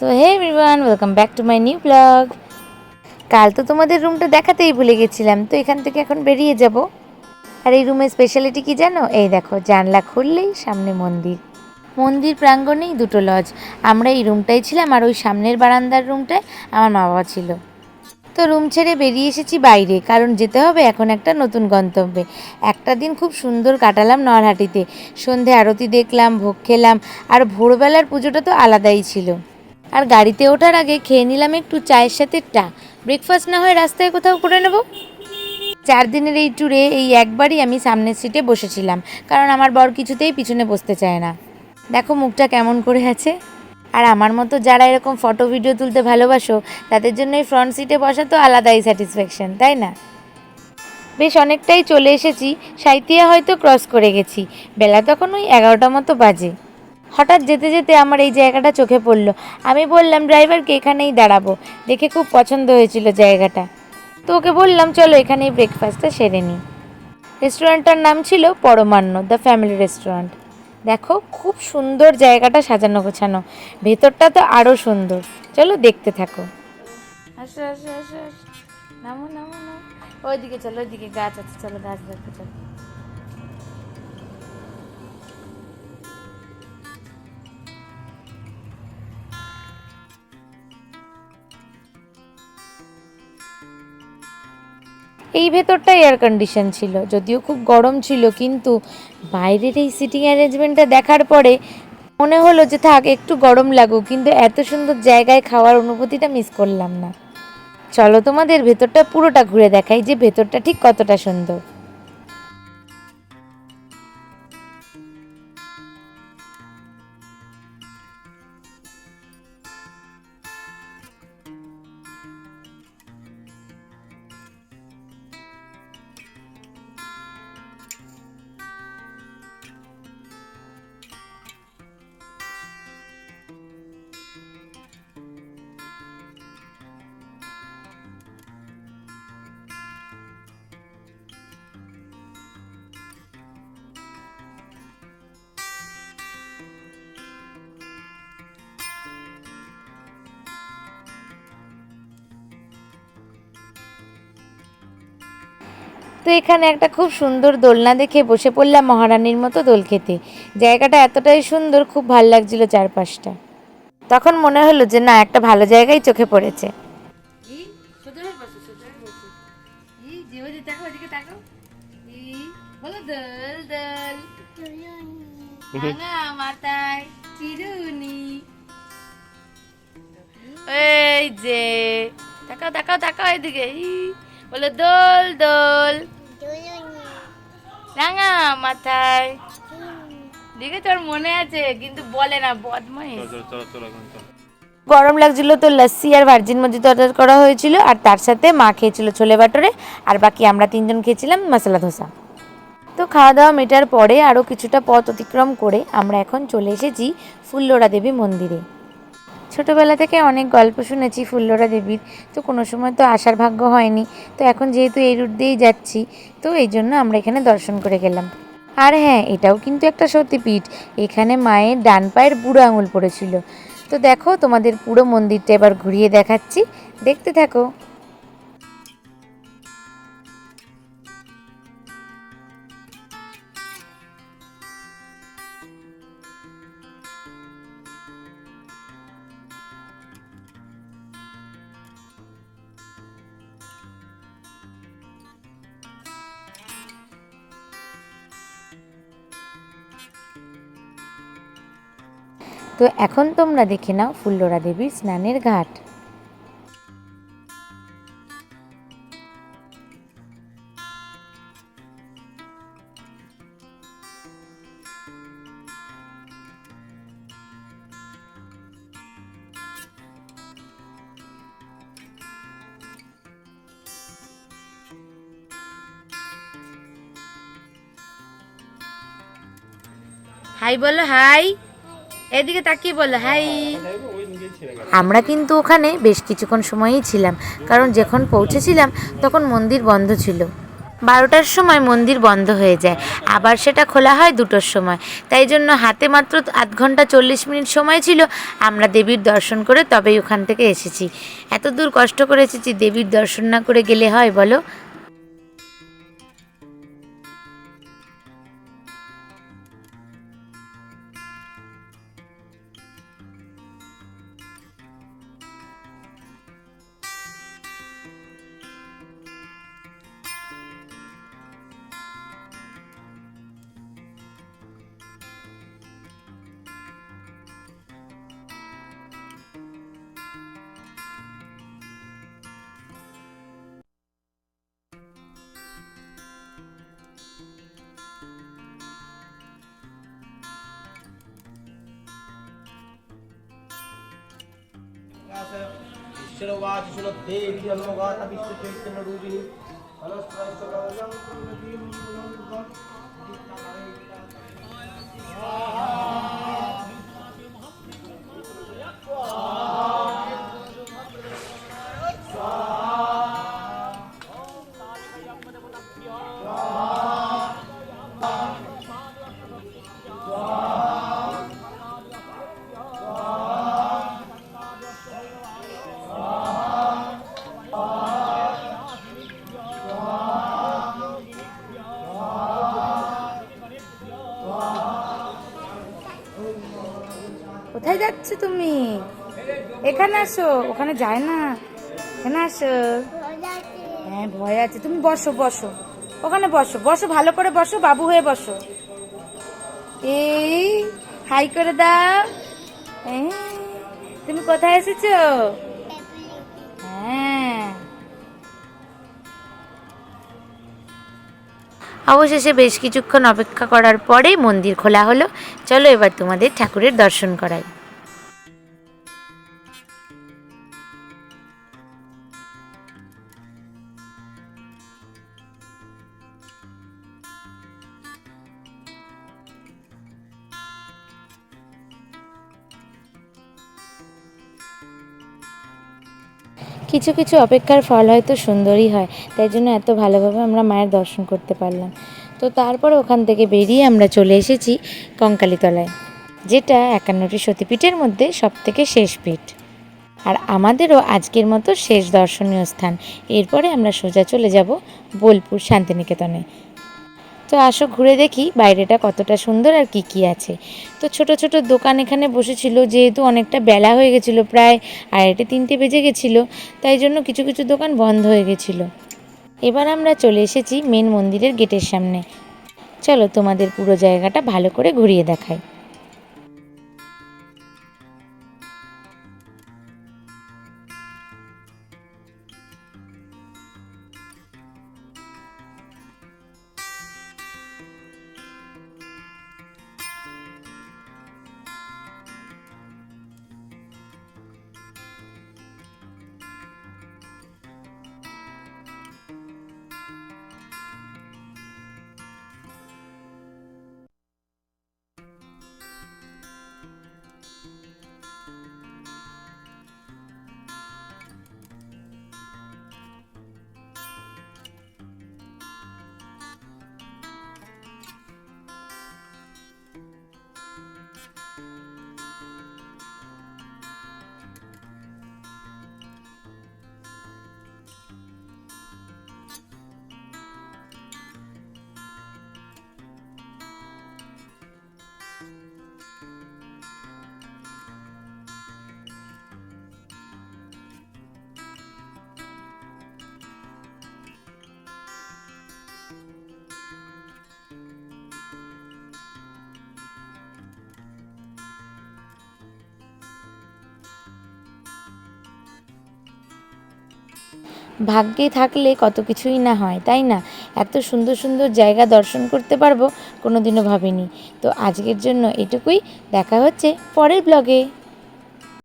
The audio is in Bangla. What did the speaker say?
So hey everyone, welcome back to my new blog. কাল তো তোমাদের রুমটা দেখাতেই ভুলে গেছিলাম, তো এখান থেকে এখন বেরিয়ে যাব। আর এই রুমের স্পেশালিটি কি জানো? এই দেখো, জানলা খুললেই সামনে মন্দির। মন্দির প্রাঙ্গণেই দুটো লজ। আমরা এই রুমটাই ছিলাম, আর ওই সামনের বারান্দার রুমটায় আমার মা বাবা ছিল। তো রুম ছেড়ে বেরিয়ে এসেছি বাইরে, কারণ যেতে হবে এখন একটা নতুন গন্তব্যে। একটা দিন খুব সুন্দর কাটালাম নরহাটিতে। সন্ধে আরতি দেখলাম, ভোগ খেলাম, আর ভোরবেলার পুজোটা তো আলাদাই ছিল। আর গাড়িতে ওঠার আগে খেয়ে নিলাম একটু চায়ের সাথে ব্রেকফাস্ট না হয় রাস্তায় কোথাও করে নেব। 4 দিনের এই ট্যুরে এই একবারই আমি সামনের সিটে বসেছিলাম, কারণ আমার বর কিছুতেই পিছনে বসতে চায় না। দেখো মুখটা কেমন করে আছে। আর আমার মতো যারা এরকম ফটো ভিডিও তুলতে ভালোবাসো, তাদের জন্য এই ফ্রন্ট সিটে বসা তো আলাদাই স্যাটিসফ্যাকশন, তাই না? বেশ অনেকটাই চলে এসেছি, সাঁইথিয়া হয়তো ক্রস করে গেছি। বেলা তখন ওই 11টা মতো বাজে। হঠাৎ যেতে যেতে আমার এই জায়গাটা চোখে পড়লো। আমি বললাম ড্রাইভারকে এখানেই দাঁড়াবো। দেখে খুব পছন্দ হয়েছিল জায়গাটা, তো ওকে বললাম চলো এখানেই ব্রেকফাস্টটা সেরে নিই। রেস্টুরেন্টটার নাম ছিল পরমান্ন দ্য ফ্যামিলি রেস্টুরেন্ট। দেখো খুব সুন্দর জায়গাটা, সাজানো গোছানো। ভেতরটা তো আরও সুন্দর। চলো দেখতে থাকো। আসো আসো আসো আসো, নামো নামো নামো। ওইদিকে চলো, ওইদিকে গাছ আছে, চলো গাছ দেখতে চলো। এই ভেতরটা এয়ার কন্ডিশন ছিল, যদিও খুব গরম ছিল, কিন্তু বাইরের এই সিটিং অ্যারেঞ্জমেন্টটা দেখার পরে মনে হলো যে থাক একটু গরম লাগুক, কিন্তু এত সুন্দর জায়গায় খাওয়ার অনুভূতিটা মিস করলাম না। চলো তোমাদের ভেতরটা পুরোটা ঘুরে দেখাই যে ভেতরটা ঠিক কতটা সুন্দর। তো এখানে একটা খুব সুন্দর দোলনা দেখে বসে পড়লাম মহারানীর মতো দোল খেতে। জায়গাটা এতটাই সুন্দর, খুব ভাল লাগছিল চারপাশটা। তখন মনে হলো যে না, একটা ভালো জায়গায় চোখে পড়েছে। এই যে তাকাও তাকাও তাকাও এদিকে, বলে দোল দোল রাঙা মাথায়। দেখে তোর মনে আছে, কিন্তু বলে না, বদমাইশ। গরম লাগছিল তো লস্যি আর ভার্জিন মজিদ অর্ডার করা হয়েছিল, আর তার সাথে মা খেয়েছিল ছোলে বাটোরে, আর বাকি আমরা 3জন খেয়েছিলাম মশলা ধোসা। তো খাওয়া দাওয়া মেটার পরে আরও কিছুটা পথ অতিক্রম করে আমরা এখন চলে এসেছি ফুল্লরা দেবী মন্দিরে। ছোটোবেলা থেকে অনেক গল্প শুনেছি ফুল্লরা দেবীর, তো কোনো সময় তো আসার ভাগ্য হয়নি। তো এখন যেহেতু এই রুট দিয়েই যাচ্ছি, তো এই জন্য আমরা এখানে দর্শন করে গেলাম। আর হ্যাঁ, এটাও কিন্তু একটা সতীপীঠ। এখানে মায়ের ডান পায়ের বুড়ো আঙুল পড়েছিল। তো দেখো তোমাদের পুরো মন্দিরটা এবার ঘুরিয়ে দেখাচ্ছি, দেখতে থাকো। তো এখন তোমরা দেখে নাও ফুল্লরা দেবীর স্নানের ঘাট। হাই বলো, হাই। এদিকে তাকিয়ে বলো হাই। আমরা কিন্তু ওখানে বেশ কিছুক্ষণ সময়ই ছিলাম, কারণ যখন পৌঁছেছিলাম তখন মন্দির বন্ধ ছিল। 12টার সময় মন্দির বন্ধ হয়ে যায়, আবার সেটা খোলা হয় 2টোর সময়। তাই জন্য হাতে মাত্র আধ ঘন্টা 40 মিনিট সময় ছিল, আমরা দেবীর দর্শন করে তবেই ওখান থেকে এসেছি। এত দূর কষ্ট করে এসেছি, দেবীর দর্শন না করে গেলে হয় বলো? ईश्वरवाच सुनद्देवी अन्नगाता विश्वचैतन्यरूपिणी अनस्त्रैश्वर्यं কোথায় যাচ্ছ তুমি? এখানে আসো, ওখানে যায় না, এখানে আসো। হ্যাঁ ভয় আছে, তুমি বসো বসো, ওখানে বসো বসো, ভালো করে বসো, বাবু হয়ে বসো। এই হাই করে দাও। এই, তুমি কোথায় এসেছো? হ্যাঁ, অবশেষে বেশ কিছুক্ষণ অপেক্ষা করার পরেই মন্দির খোলা হলো। চলো এবার তোমাদের ঠাকুরের দর্শন করাই। কিছু কিছু অপেক্ষার ফল হয়তো সুন্দরই হয়, তাই জন্য এত ভালোভাবে আমরা মায়ের দর্শন করতে পারলাম। তো তারপর ওখান থেকে বেরিয়ে আমরা চলে এসেছি কঙ্কালীতলায়, যেটা 51টি সতীপীঠের মধ্যে সবথেকে শেষ পীঠ। আর আমাদেরও আজকের মতো শেষ দর্শনীয় স্থান। এরপরে আমরা সোজা চলে যাব বোলপুর শান্তিনিকেতনে। তো আসো ঘুরে দেখি বাইরেটা কতটা সুন্দর আর কি কি আছে। তো ছোট ছোট দোকান এখানে বসেছিল, যেহেতু অনেকটা বেলা হয়ে গেছিলো, প্রায় 2:30-3টে বেজে গেছিলো, তাই জন্য কিছু কিছু দোকান বন্ধ হয়ে গেছিলো। এবার আমরা চলে এসেছি মেন মন্দিরের গেটের সামনে। চলো তোমাদের পুরো জায়গাটা ভালো করে ঘুরিয়ে দেখাই। ভাগ্যে থাকলে কত কিছুই না হয়, তাই না? এত সুন্দর সুন্দর জায়গা দর্শন করতে পারবো কোনোদিনও ভাবিনি। তো আজকের জন্য এটুকুই, দেখা হচ্ছে পরের ব্লগে।